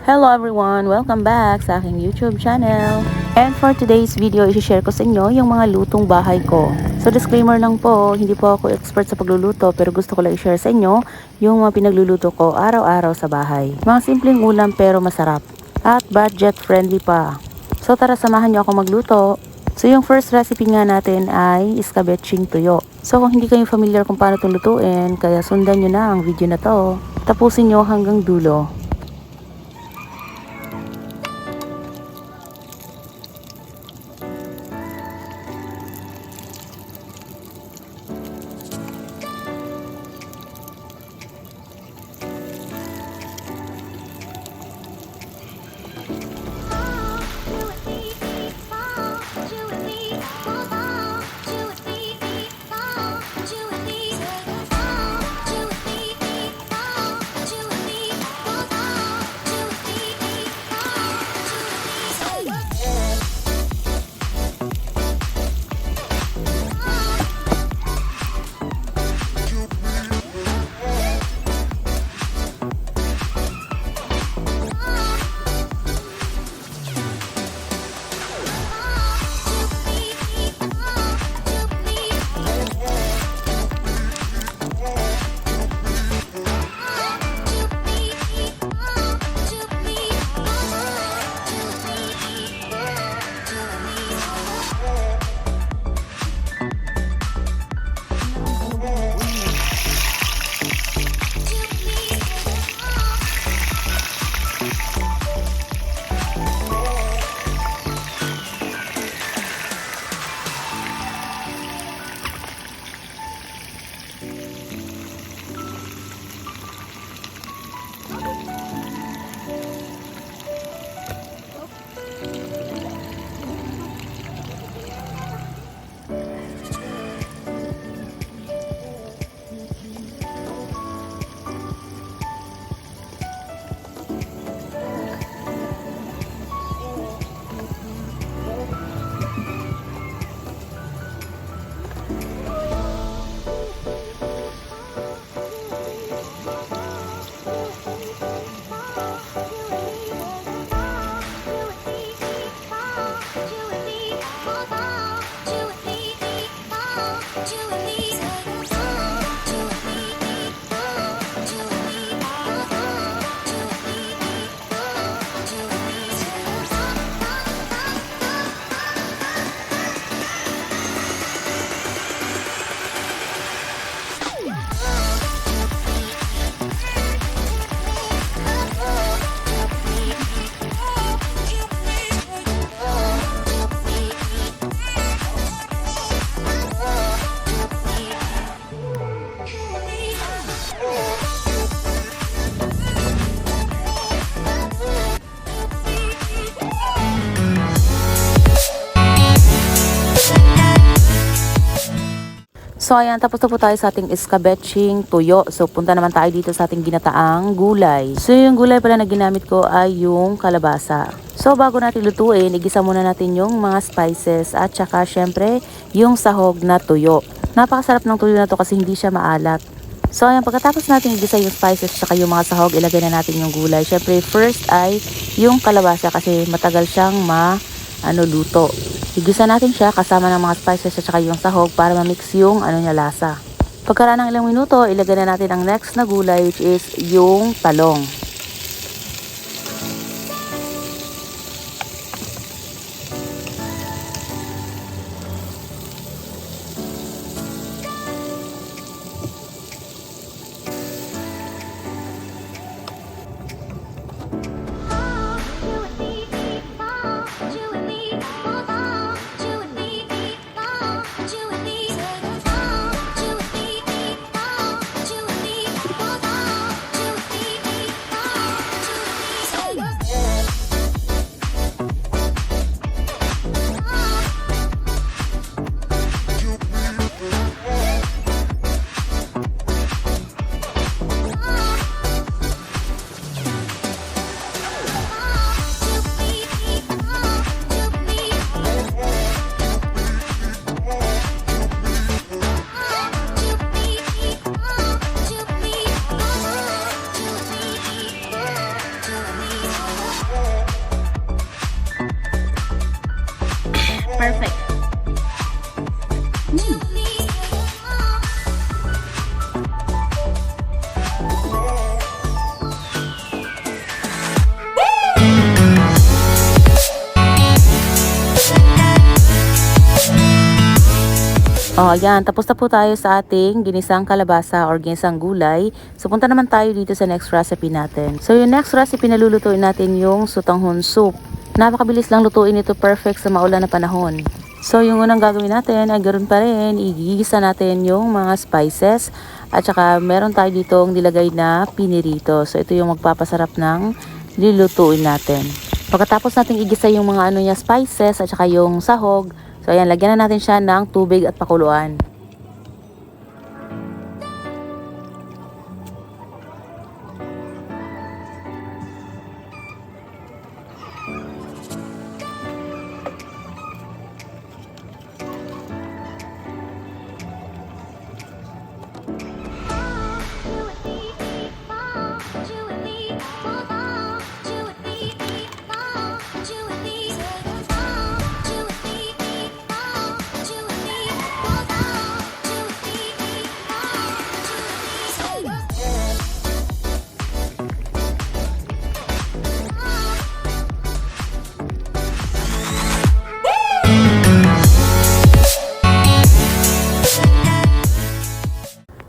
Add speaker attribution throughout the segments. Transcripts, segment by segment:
Speaker 1: Hello everyone! Welcome back sa aking YouTube channel. And for today's video, i-share ko sa inyo yung mga lutong bahay ko. So disclaimer lang po, hindi po ako expert sa pagluluto pero gusto ko lang i-share sa inyo yung mga pinagluluto ko araw-araw sa bahay. Mga simpleng ulam pero masarap. At budget friendly pa. So tara samahan niyo ako magluto. So yung first recipe nga natin ay iskabetsing tuyo. So kung hindi kayo familiar kung paano itong lutuin, kaya sundan nyo na ang video na to. Tapusin nyo hanggang dulo. So ayan, tapos na po tayo sa ating iskabetsing tuyo. So punta naman tayo dito sa ating ginataang gulay. So yung gulay pala na ginamit ko ay yung kalabasa. So bago natin lutuin, igisa muna natin yung mga spices at saka syempre yung sahog na tuyo. Napakasarap ng tuyo na to kasi hindi siya maalat. So ayan, pagkatapos natin igisa yung spices at saka yung mga sahog, ilagay na natin yung gulay. Syempre first ay yung kalabasa kasi matagal siyang luto. Igisa natin siya kasama ng mga spices at saka yung sahog para ma-mix yung niya lasa. Pagkaraan ng ilang minuto, ilagay na natin ang next na gulay which is yung talong. Oh, ayan. Tapos na po tayo sa ating ginisang kalabasa or ginisang gulay. So, punta naman tayo dito sa next recipe natin. So, yung next recipe na lulutuin natin yung sutanghon soup. Napakabilis lang lutuin ito, perfect sa maulan na panahon. So, yung unang gagawin natin ay ganoon pa rin. Igigisa natin yung mga spices. At saka, meron tayo ditong nilagay na pinirito. So, ito yung magpapasarap ng lulutuin natin. Pagkatapos natin igisa yung mga ano niya, spices at saka yung sahog, so ayan, lagyan na natin siya ng tubig at pakuluan.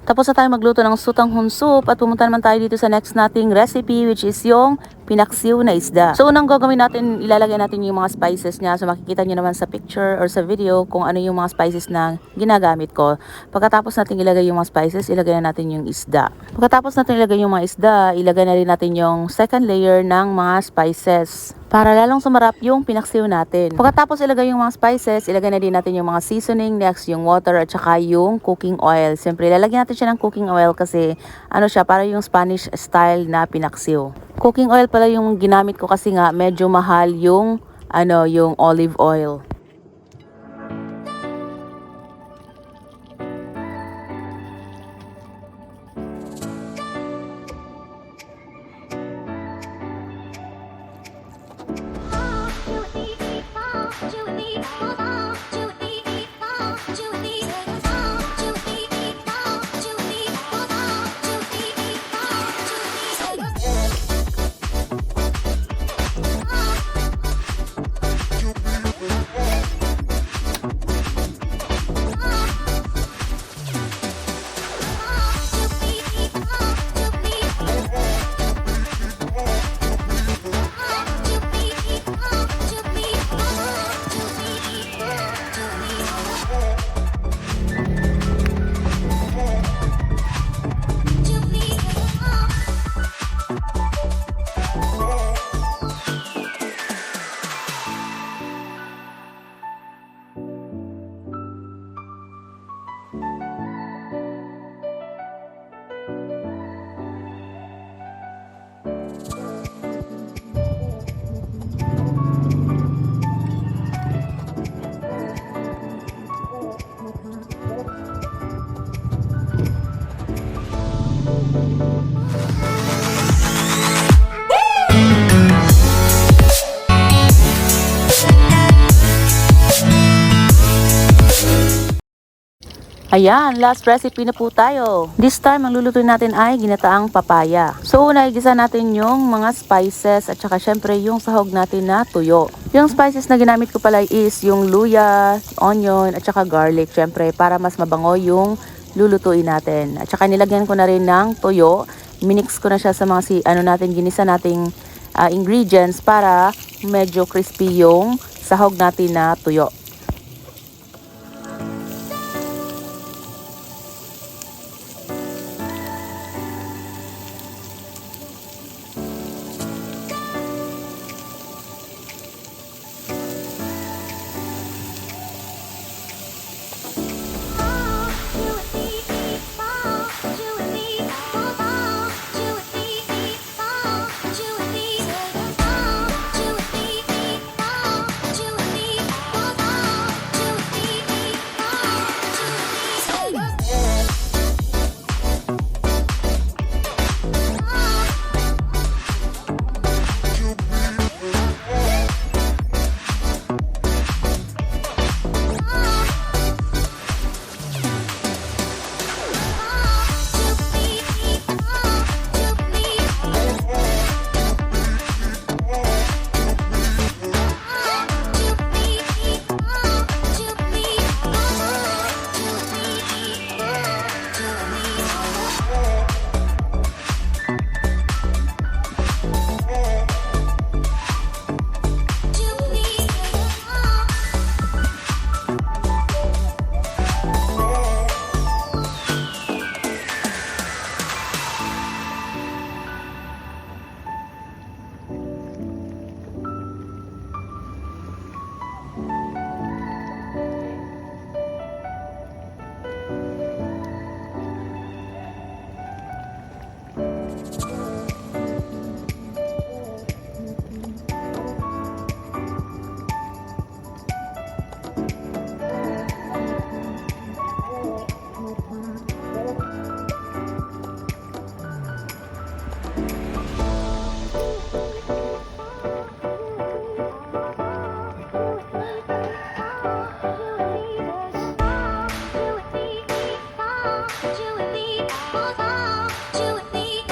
Speaker 1: Tapos na tayo magluto ng sutanghon soup at pumunta naman tayo dito sa next nating recipe, which is yung pinaksiw na isda. So unang gagawin natin, ilalagay natin yung mga spices niya. So makikita nyo naman sa picture or sa video kung ano yung mga spices na ginagamit ko. Pagkatapos natin ilagay yung mga spices, ilagay na natin yung isda. Pagkatapos natin ilagay yung mga isda, ilagay na rin natin yung second layer ng mga spices para lalong sumarap yung pinaksiw natin. Pagkatapos ilagay yung mga spices, ilagay na din natin yung mga seasoning, next yung water at saka yung cooking oil. Siyempre, lalagyan natin siya ng cooking oil kasi ano siya, para yung Spanish style na pinaksiw. Cooking oil pala yung ginamit ko kasi nga medyo mahal yung yung olive oil. Ayan, last recipe na po tayo. This time, ang lulutuin natin ay ginataang papaya. So, una, igisa natin yung mga spices at saka syempre yung sahog natin na tuyo. Yung spices na ginamit ko pala is yung luya, onion at saka garlic. Syempre, para mas mabango yung lulutuin natin. At saka nilagyan ko na rin ng tuyo. Minix ko na siya sa mga ginisa nating ingredients para medyo crispy yung sahog natin na tuyo.
Speaker 2: You and me,